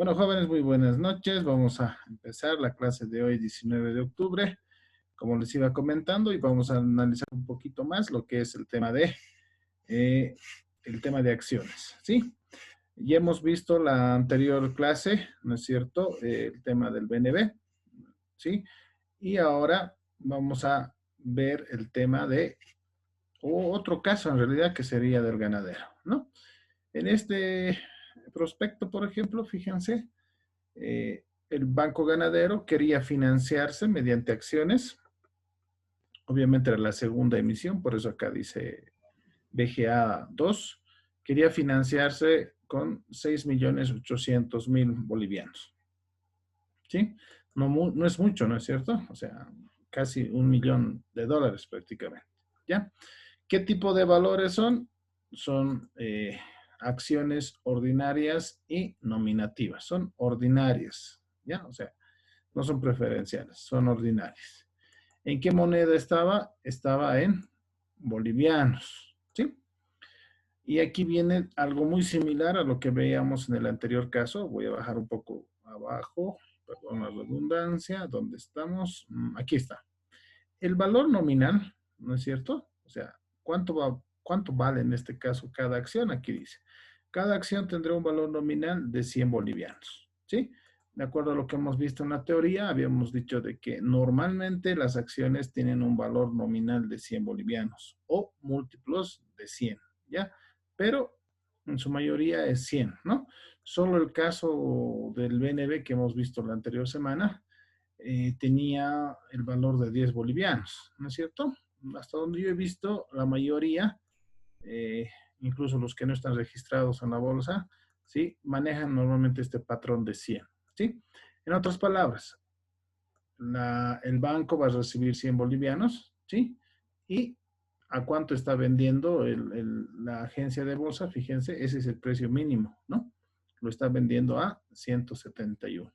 Bueno, jóvenes, muy buenas noches. Vamos a empezar la clase de hoy, 19 de octubre, como les iba comentando, y vamos a analizar un poquito más lo que es eh, el tema de acciones, ¿sí? Ya hemos visto la anterior clase, ¿no es cierto? El tema del BNB, ¿sí? Y ahora vamos a ver el tema o otro caso en realidad, que sería del ganadero, ¿no? En este prospecto, por ejemplo, fíjense, el Banco Ganadero quería financiarse mediante acciones. Obviamente era la segunda emisión, por eso acá dice BGA 2. Quería financiarse con 6.800.000 bolivianos. ¿Sí? No, no es mucho, ¿no es cierto? O sea, casi $1.000.000 prácticamente. ¿Ya? ¿Qué tipo de valores son? Son acciones ordinarias y nominativas. Son ordinarias. ¿Ya? O sea, no son preferenciales, son ordinarias. ¿En qué moneda estaba? Estaba en bolivianos, ¿sí? Y aquí viene algo muy similar a lo que veíamos en el anterior caso. Voy a bajar un poco abajo, perdón la redundancia, ¿dónde estamos? Aquí está. El valor nominal, ¿no es cierto? O sea, ¿cuánto vale en este caso cada acción? Aquí dice. Cada acción tendrá un valor nominal de 100 bolivianos, ¿sí? De acuerdo a lo que hemos visto en la teoría, habíamos dicho de que normalmente las acciones tienen un valor nominal de 100 bolivianos o múltiplos de 100, ¿ya? Pero en su mayoría es 100, ¿no? Solo el caso del BNB que hemos visto la anterior semana tenía el valor de 10 bolivianos, ¿no es cierto? Hasta donde yo he visto, la mayoría, eh, incluso los que no están registrados en la bolsa, ¿sí? Manejan normalmente este patrón de 100, ¿sí? En otras palabras, el banco va a recibir 100 bolivianos, ¿sí? Y a cuánto está vendiendo la agencia de bolsa, fíjense, ese es el precio mínimo, ¿no? Lo está vendiendo a 171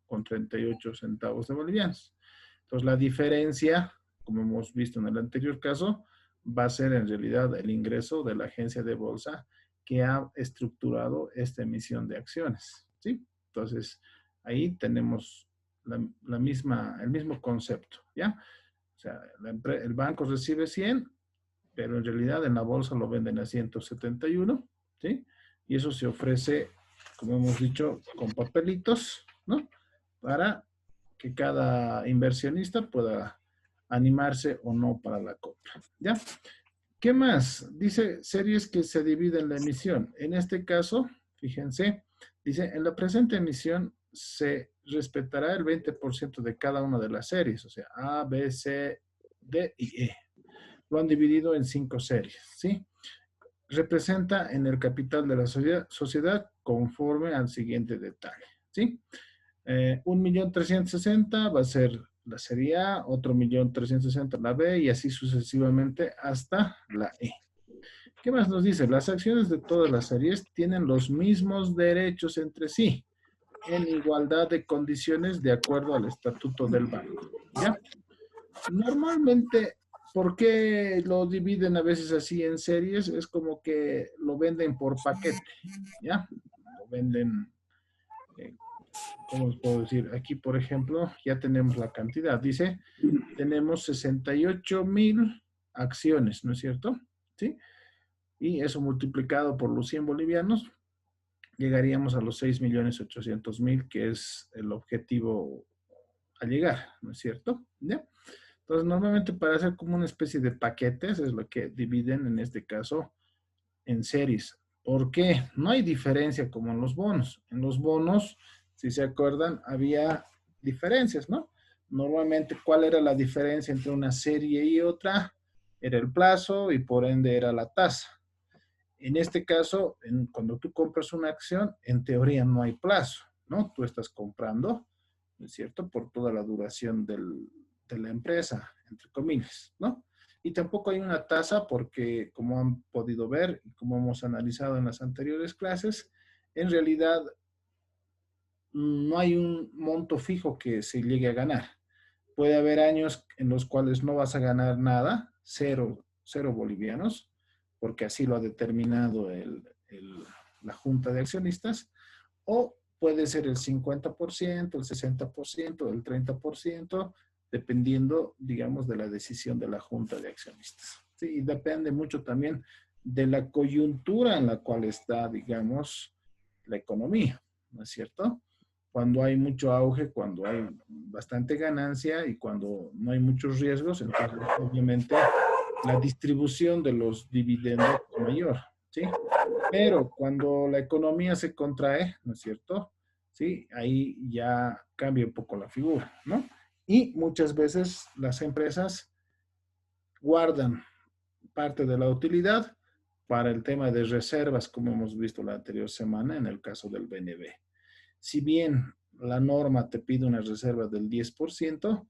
con 38 centavos de bolivianos. Entonces, la diferencia, como hemos visto en el anterior caso, va a ser en realidad el ingreso de la agencia de bolsa que ha estructurado esta emisión de acciones, ¿sí? Entonces, ahí tenemos el mismo concepto, ¿ya? O sea, el banco recibe 100, pero en realidad en la bolsa lo venden a 171, ¿sí? Y eso se ofrece, como hemos dicho, con papelitos, ¿no? Para que cada inversionista pueda animarse o no para la compra, ¿ya? ¿Qué más? Dice series que se dividen la emisión. En este caso, fíjense, dice, en la presente emisión se respetará el 20% de cada una de las series, o sea, A, B, C, D y E. Lo han dividido en 5 series, ¿sí? Representa en el capital de la sociedad conforme al siguiente detalle, ¿sí? 1.360.000 va a ser la serie A, otro 1.360.000 la B y así sucesivamente hasta la E. ¿Qué más nos dice? Las acciones de todas las series tienen los mismos derechos entre sí, en igualdad de condiciones de acuerdo al estatuto del banco. ¿Ya? Normalmente, ¿por qué lo dividen a veces así en series? Es como que lo venden por paquete, ¿ya? Lo venden, eh, ¿cómo os puedo decir? Aquí, por ejemplo, ya tenemos la cantidad. Dice, tenemos 68.000 acciones, ¿no es cierto? ¿Sí? Y eso multiplicado por los 100 bolivianos, llegaríamos a los 6.800.000, que es el objetivo a llegar, ¿no es cierto? ¿Ya? Entonces, normalmente para hacer como una especie de paquetes es lo que dividen en este caso en series. ¿Por qué? No hay diferencia como en los bonos. En los bonos, si se acuerdan, había diferencias, ¿no? Normalmente, ¿cuál era la diferencia entre una serie y otra? Era el plazo y por ende era la tasa. En este caso, cuando tú compras una acción, en teoría no hay plazo, ¿no? Tú estás comprando, ¿no es cierto?, por toda la duración de la empresa, entre comillas, ¿no? Y tampoco hay una tasa porque, como han podido ver y como hemos analizado en las anteriores clases, en realidad no hay un monto fijo que se llegue a ganar. Puede haber años en los cuales no vas a ganar nada, cero bolivianos, porque así lo ha determinado la Junta de Accionistas, o puede ser el 50%, el 60%, el 30%, dependiendo, digamos, de la decisión de la Junta de Accionistas. Sí, y depende mucho también de la coyuntura en la cual está, digamos, la economía, ¿no es cierto? Cuando hay mucho auge, cuando hay bastante ganancia y cuando no hay muchos riesgos, entonces obviamente la distribución de los dividendos es mayor, ¿sí? Pero cuando la economía se contrae, ¿no es cierto? Sí, ahí ya cambia un poco la figura, ¿no? Y muchas veces las empresas guardan parte de la utilidad para el tema de reservas, como hemos visto la anterior semana en el caso del BNB. Si bien la norma te pide una reserva del 10%,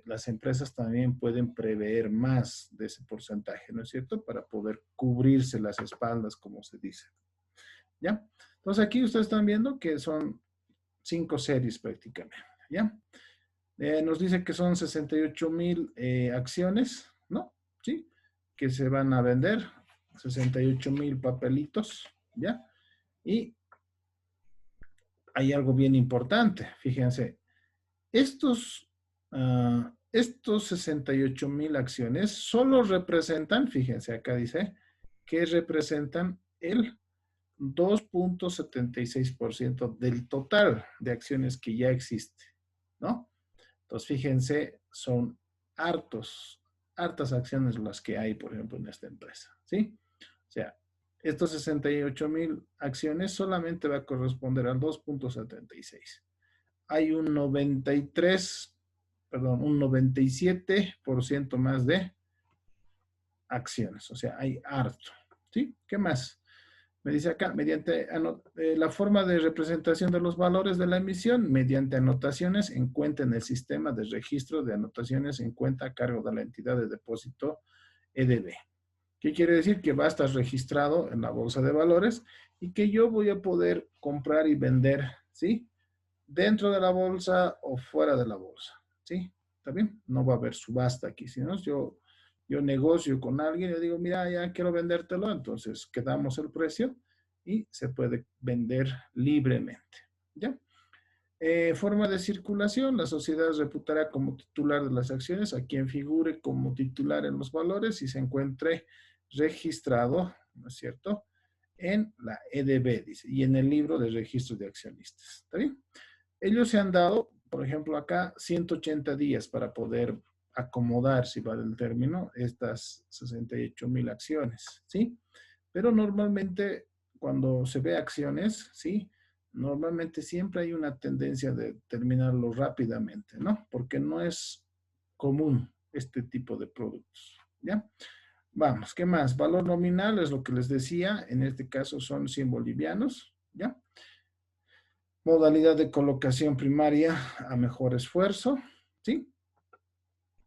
las empresas también pueden prever más de ese porcentaje, ¿no es cierto? Para poder cubrirse las espaldas, como se dice. ¿Ya? Entonces aquí ustedes están viendo que son 5 series prácticamente, ¿ya? Nos dice que son 68,000 acciones, ¿no? ¿Sí? Que se van a vender, 68,000 papelitos, ¿ya? Y hay algo bien importante, fíjense, estos 68,000 acciones solo representan, fíjense, acá dice, que representan el 2,76% del total de acciones que ya existe, ¿no? Entonces, fíjense, son hartas acciones las que hay, por ejemplo, en esta empresa, ¿sí? O sea, estos 68,000 acciones solamente va a corresponder al 2,76. Hay un 93, perdón, un 97% más de acciones, o sea, hay harto, ¿sí? ¿Qué más? Me dice acá, mediante la forma de representación de los valores de la emisión, mediante anotaciones en cuenta en el sistema de registro de anotaciones en cuenta a cargo de la entidad de depósito EDB. ¿Qué quiere decir? Que va a estar registrado en la bolsa de valores y que yo voy a poder comprar y vender, ¿sí? Dentro de la bolsa o fuera de la bolsa, ¿sí? ¿Está bien? No va a haber subasta aquí, sino yo negocio con alguien y digo, mira, ya quiero vendértelo, entonces quedamos el precio y se puede vender libremente, ¿ya? Forma de circulación, la sociedad reputará como titular de las acciones a quien figure como titular en los valores y se encuentre registrado, ¿no es cierto?, en la EDB, dice, y en el libro de registro de accionistas, ¿está bien? Ellos se han dado, por ejemplo, acá 180 días para poder acomodar, si vale el término, estas 68,000 acciones, ¿sí? Pero normalmente cuando se ve acciones, ¿sí? Normalmente siempre hay una tendencia de terminarlo rápidamente, ¿no? Porque no es común este tipo de productos, ¿ya? Vamos, ¿qué más? Valor nominal es lo que les decía, en este caso son 100 bolivianos, ¿ya? Modalidad de colocación primaria a mejor esfuerzo, ¿sí?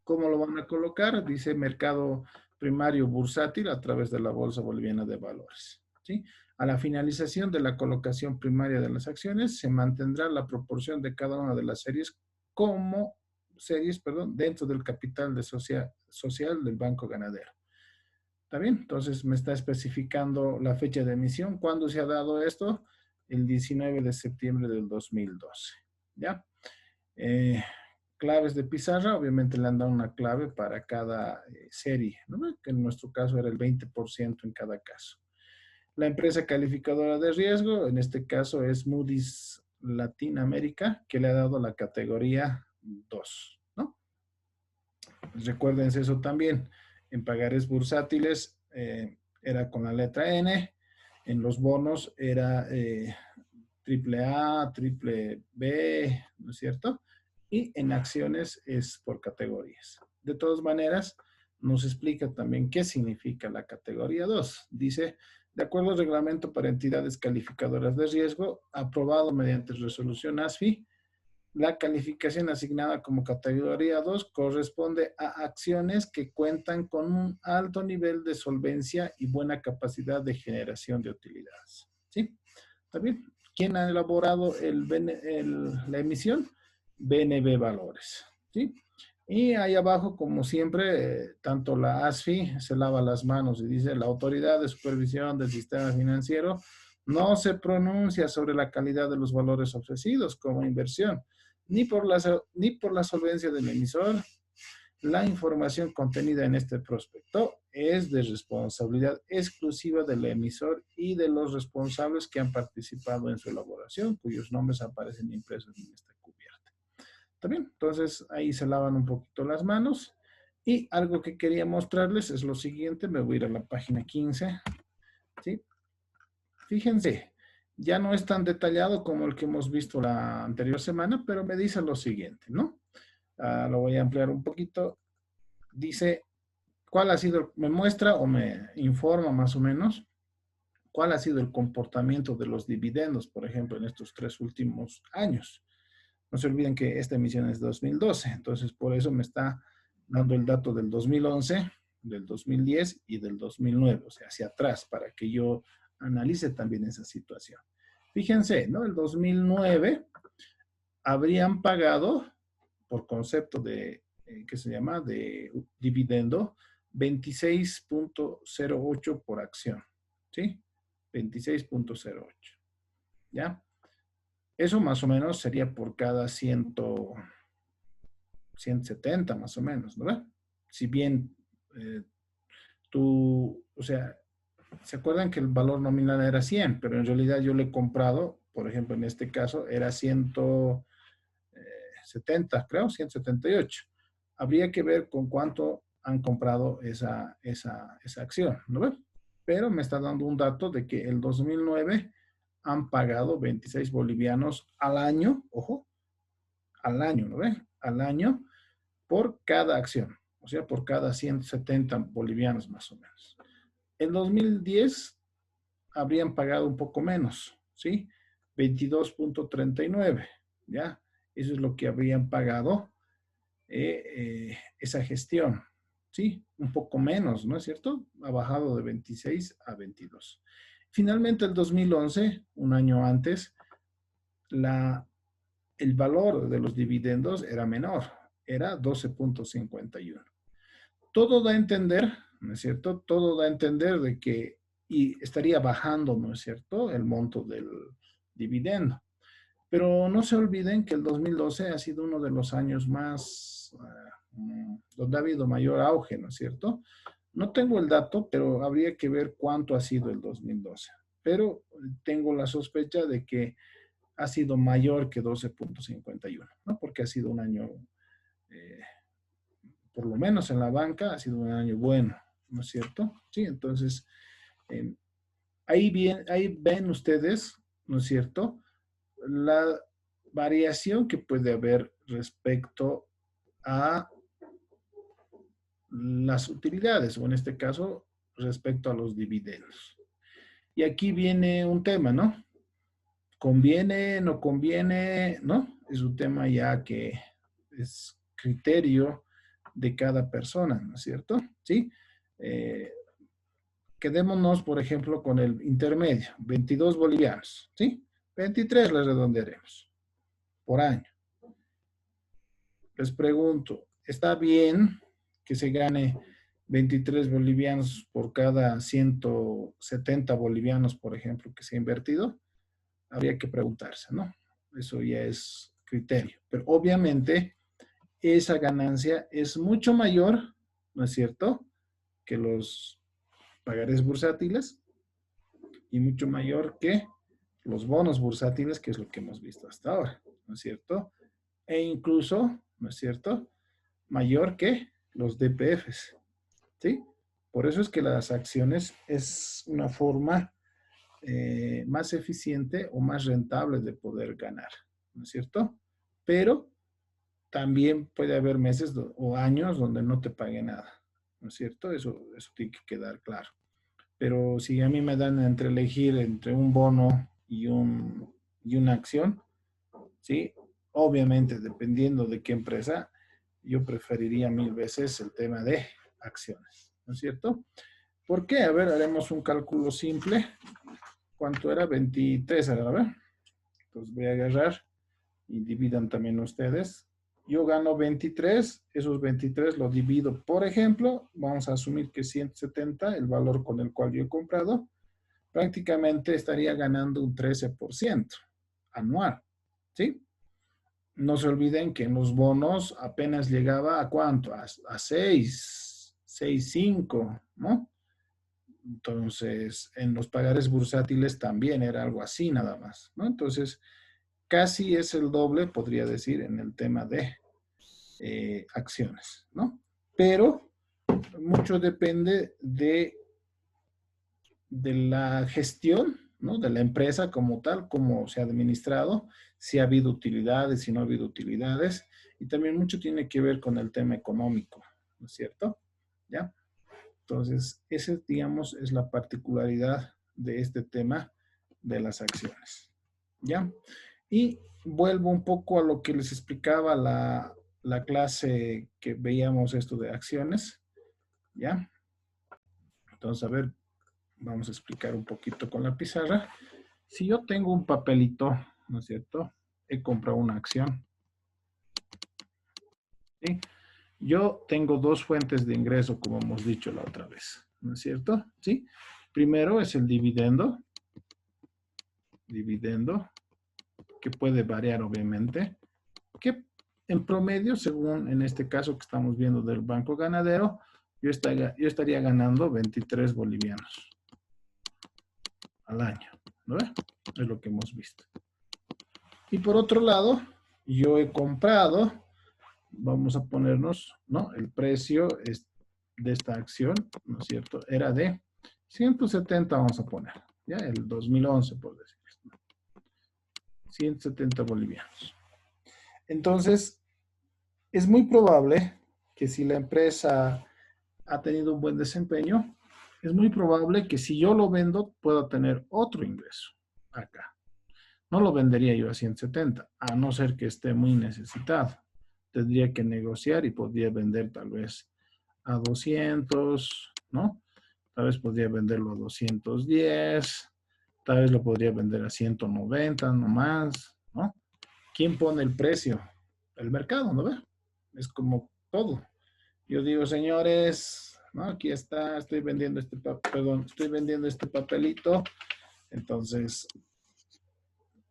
¿Cómo lo van a colocar? Dice mercado primario bursátil a través de la Bolsa Boliviana de Valores, ¿sí? A la finalización de la colocación primaria de las acciones, se mantendrá la proporción de cada una de las series como series, perdón, dentro del capital de social del Banco Ganadero. ¿Está bien? Entonces me está especificando la fecha de emisión. ¿Cuándo se ha dado esto? El 19 de septiembre del 2012. ¿Ya? Claves de pizarra, obviamente le han dado una clave para cada serie, ¿no? Que en nuestro caso era el 20% en cada caso. La empresa calificadora de riesgo, en este caso es Moody's Latinoamérica, que le ha dado la categoría 2, ¿no? Recuérdense eso también. En pagares bursátiles era con la letra N, en los bonos era triple A, triple B, ¿no es cierto? Y en acciones es por categorías. De todas maneras, nos explica también qué significa la categoría 2. Dice, de acuerdo al reglamento para entidades calificadoras de riesgo, aprobado mediante resolución ASFI, la calificación asignada como categoría 2 corresponde a acciones que cuentan con un alto nivel de solvencia y buena capacidad de generación de utilidades. ¿Sí? ¿Está bien? ¿Quién ha elaborado la emisión? BNB Valores. ¿Sí? Y ahí abajo, como siempre, tanto la ASFI se lava las manos y dice la Autoridad de Supervisión del Sistema Financiero No se pronuncia sobre la calidad de los valores ofrecidos como inversión, ni por la solvencia del emisor. La información contenida en este prospecto es de responsabilidad exclusiva del emisor y de los responsables que han participado en su elaboración, cuyos nombres aparecen impresos en esta cubierta. También, entonces ahí se lavan un poquito las manos. Y algo que quería mostrarles es lo siguiente, me voy a ir a la página 15, ¿sí? Fíjense, ya no es tan detallado como el que hemos visto la anterior semana, pero me dice lo siguiente, ¿no? Lo voy a ampliar un poquito. Dice, ¿cuál ha sido, me muestra o me informa más o menos cuál ha sido el comportamiento de los dividendos, por ejemplo, en estos 3 últimos años? No se olviden que esta emisión es 2012, entonces por eso me está dando el dato del 2011, del 2010 y del 2009, o sea, hacia atrás, para que yo analice también esa situación. Fíjense, ¿no? El 2009 habrían pagado, por concepto de, ¿qué se llama? De dividendo, 26.08 por acción, ¿sí? 26.08, ¿ya? Eso más o menos sería por cada 170 más o menos, ¿no? Si bien o sea, ¿se acuerdan que el valor nominal era 100? Pero en realidad yo le he comprado, por ejemplo, en este caso era 170, creo, 178. Habría que ver con cuánto han comprado esa acción, ¿no ven? Pero me está dando un dato de que el 2009 han pagado 26 bolivianos al año, ojo, al año, ¿no ven? Al año por cada acción, o sea, por cada 170 bolivianos más o menos. En 2010 habrían pagado un poco menos, ¿sí? 22.39, ¿ya? Eso es lo que habrían pagado esa gestión, ¿sí? Un poco menos, ¿no es cierto? Ha bajado de 26 a 22. Finalmente, el 2011, un año antes, el valor de los dividendos era menor, era 12.51. Todo da a entender, ¿no es cierto? Todo da a entender de que y estaría bajando, ¿no es cierto?, el monto del dividendo. Pero no se olviden que el 2012 ha sido uno de los años más, donde ha habido mayor auge, ¿no es cierto? No tengo el dato, pero habría que ver cuánto ha sido el 2012. Pero tengo la sospecha de que ha sido mayor que 12.51, ¿no? Porque ha sido un año, eh, por lo menos en la banca, ha sido un año bueno, ¿no es cierto? Sí, entonces, eh, ahí ven ustedes, ¿no es cierto?, la variación que puede haber respecto a las utilidades, o en este caso, respecto a los dividendos. Y aquí viene un tema, ¿no? ¿Conviene, no conviene? ¿No? Es un tema ya que es criterio de cada persona, ¿no es cierto? ¿Sí? Eh, Quedémonos, por ejemplo, con el intermedio, 22 bolivianos, ¿sí? 23 le redondearemos por año. Les pregunto, ¿está bien que se gane 23 bolivianos por cada 170 bolivianos, por ejemplo, que se ha invertido? Habría que preguntarse, ¿no? Eso ya es criterio. Pero obviamente esa ganancia es mucho mayor, ¿no es cierto?, que los pagarés bursátiles y mucho mayor que los bonos bursátiles, que es lo que hemos visto hasta ahora, ¿no es cierto? E incluso, ¿no es cierto?, mayor que los DPFs, ¿sí? Por eso es que las acciones es una forma más eficiente o más rentable de poder ganar, ¿no es cierto? Pero también puede haber meses o años donde no te pague nada, ¿no es cierto? Eso tiene que quedar claro. Pero si a mí me dan entre elegir entre un bono y una acción, ¿sí? Obviamente, dependiendo de qué empresa, yo preferiría 1000 veces el tema de acciones, ¿no es cierto? ¿Por qué? A ver, haremos un cálculo simple. ¿Cuánto era? 23, a ver. Entonces voy a agarrar y dividan también ustedes. Yo gano 23, esos 23 lo divido, por ejemplo, vamos a asumir que 170, el valor con el cual yo he comprado, prácticamente estaría ganando un 13% anual, ¿sí? No se olviden que en los bonos apenas llegaba a cuánto, a 6, 6, 5, ¿no? Entonces, en los pagares bursátiles también era algo así nada más, ¿no? Entonces, casi es el doble, podría decir, en el tema de acciones, ¿no? Pero mucho depende de la gestión, ¿no? De la empresa como tal, cómo se ha administrado, si ha habido utilidades, si no ha habido utilidades, y también mucho tiene que ver con el tema económico, ¿no es cierto? ¿Ya? Entonces, esa, digamos, es la particularidad de este tema de las acciones, ¿ya? Y vuelvo un poco a lo que les explicaba la clase que veíamos esto de acciones, ¿ya? Entonces, a ver, vamos a explicar un poquito con la pizarra. Si yo tengo un papelito, ¿no es cierto? He comprado una acción, ¿sí? Yo tengo dos fuentes de ingreso, como hemos dicho la otra vez, ¿no es cierto? ¿Sí? Primero es el dividendo, que puede variar obviamente, que en promedio, según en este caso que estamos viendo del Banco Ganadero, yo estaría ganando 23 bolivianos al año, ¿no? Es lo que hemos visto. Y por otro lado, yo he comprado, vamos a ponernos, ¿no? El precio de esta acción, ¿no es cierto? Era de 170, vamos a poner, ¿ya? El 2011, por decir esto. 170 bolivianos. Entonces, es muy probable que si la empresa ha tenido un buen desempeño, es muy probable que si yo lo vendo, pueda tener otro ingreso acá. No lo vendería yo a 170, a no ser que esté muy necesitado. Tendría que negociar y podría vender tal vez a 200, ¿no? Tal vez podría venderlo a 210, tal vez lo podría vender a 190 nomás, ¿no? ¿Quién pone el precio? El mercado, ¿no ve? Es como todo. Yo digo, señores, ¿no? Aquí está, estoy vendiendo este papelito, entonces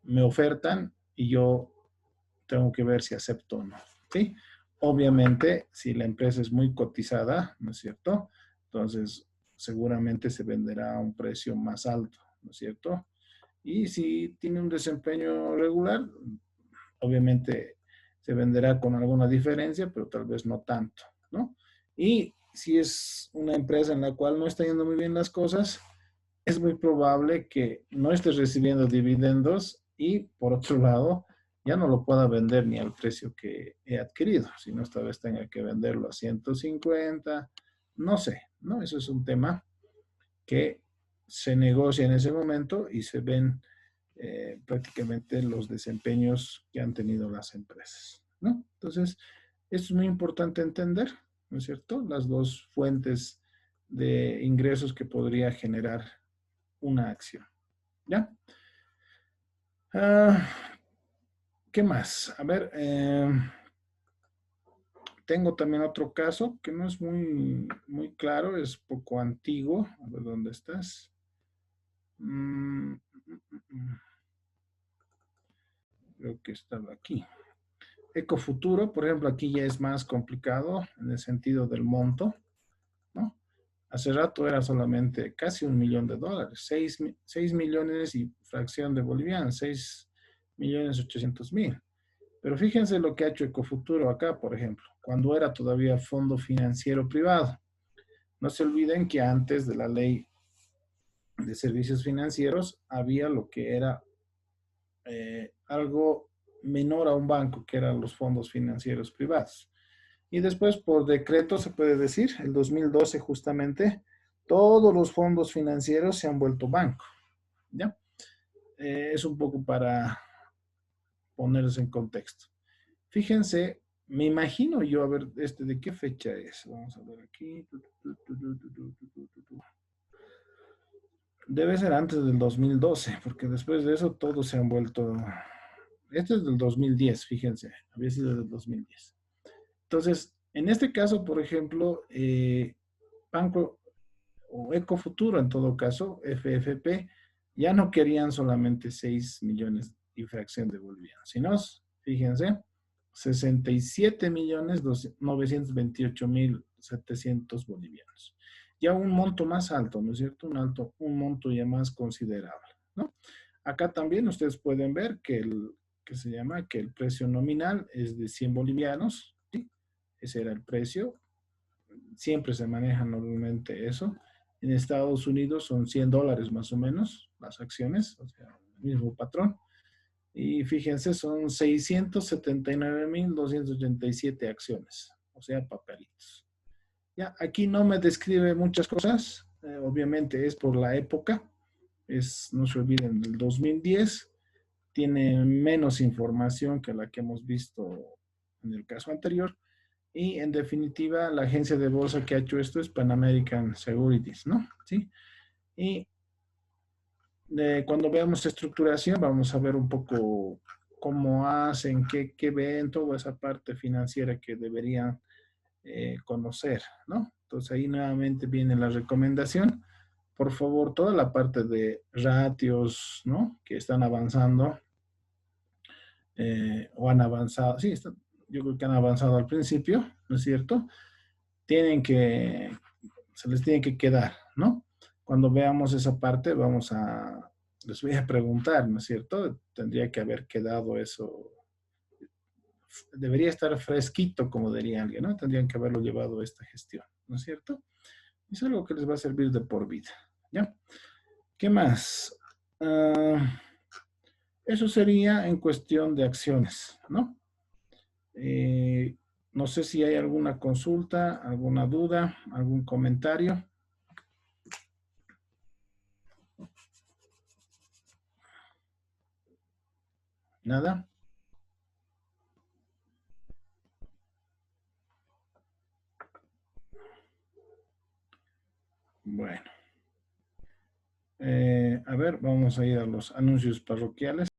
me ofertan y yo tengo que ver si acepto o no, ¿sí? Obviamente, si la empresa es muy cotizada, ¿no es cierto? Entonces, seguramente se venderá a un precio más alto, ¿no es cierto? Y si tiene un desempeño regular, obviamente se venderá con alguna diferencia, pero tal vez no tanto, ¿no? Y si es una empresa en la cual no está yendo muy bien las cosas, es muy probable que no estés recibiendo dividendos y, por otro lado, ya no lo pueda vender ni al precio que he adquirido, sino esta vez tenga que venderlo a 150, no sé, ¿no? Eso es un tema que se negocia en ese momento y se ven prácticamente los desempeños que han tenido las empresas, ¿no? Entonces, esto es muy importante entender, ¿no es cierto? Las dos fuentes de ingresos que podría generar una acción, ¿ya? Ah, ¿qué más? A ver, tengo también otro caso que no es muy claro, es poco antiguo. A ver, ¿dónde estás? Creo que estaba aquí. Ecofuturo, por ejemplo, aquí ya es más complicado en el sentido del monto, ¿no? Hace rato era solamente casi $1.000.000, 6 millones y fracción de bolivianos, 6.800.000. Pero fíjense lo que ha hecho Ecofuturo acá, por ejemplo, cuando era todavía fondo financiero privado. No se olviden que antes de la ley de servicios financieros había lo que era algo menor a un banco, que eran los fondos financieros privados. Y después, por decreto, se puede decir, el 2012 justamente, todos los fondos financieros se han vuelto banco, ¿ya? Es un poco para ponerse en contexto. Fíjense, me imagino yo, a ver, ¿de qué fecha es? Vamos a ver aquí. Debe ser antes del 2012, porque después de eso todos se han vuelto... Este es del 2010, fíjense, había sido del 2010. Entonces, en este caso, por ejemplo, banco o Ecofuturo en todo caso, FFP, ya no querían solamente 6 millones y fracción de bolivianos, sino, fíjense, 67.928.700 bolivianos. Ya un monto más alto, ¿no es cierto? Un monto ya más considerable, ¿no? Acá también ustedes pueden ver que el precio nominal es de 100 bolivianos, ¿sí? Ese era el precio, siempre se maneja normalmente eso. En Estados Unidos son $100 más o menos las acciones, o sea, el mismo patrón. Y fíjense, son 679.287 acciones, o sea, papelitos. Ya, aquí no me describe muchas cosas, obviamente es por la época, no se olviden, del 2010, tiene menos información que la que hemos visto en el caso anterior, y en definitiva, la agencia de bolsa que ha hecho esto es Pan American Securities, ¿no? ¿Sí? Y cuando veamos estructuración, vamos a ver un poco cómo hacen, qué ven, toda esa parte financiera que deberían conocer, ¿no? Entonces ahí nuevamente viene la recomendación. Por favor, toda la parte de ratios, ¿no? Que están avanzando o han avanzado, sí, yo creo que han avanzado al principio, ¿no es cierto? Se les tiene que quedar, ¿no? Cuando veamos esa parte, les voy a preguntar, ¿no es cierto? Tendría que haber quedado eso, debería estar fresquito, como diría alguien, ¿no? Tendrían que haberlo llevado a esta gestión, ¿no es cierto? Es algo que les va a servir de por vida, ¿ya? ¿Qué más? Eso sería en cuestión de acciones, ¿no? Eh, no sé si hay alguna consulta, alguna duda, algún comentario. ¿Nada? Bueno. A ver, vamos a ir a los anuncios parroquiales.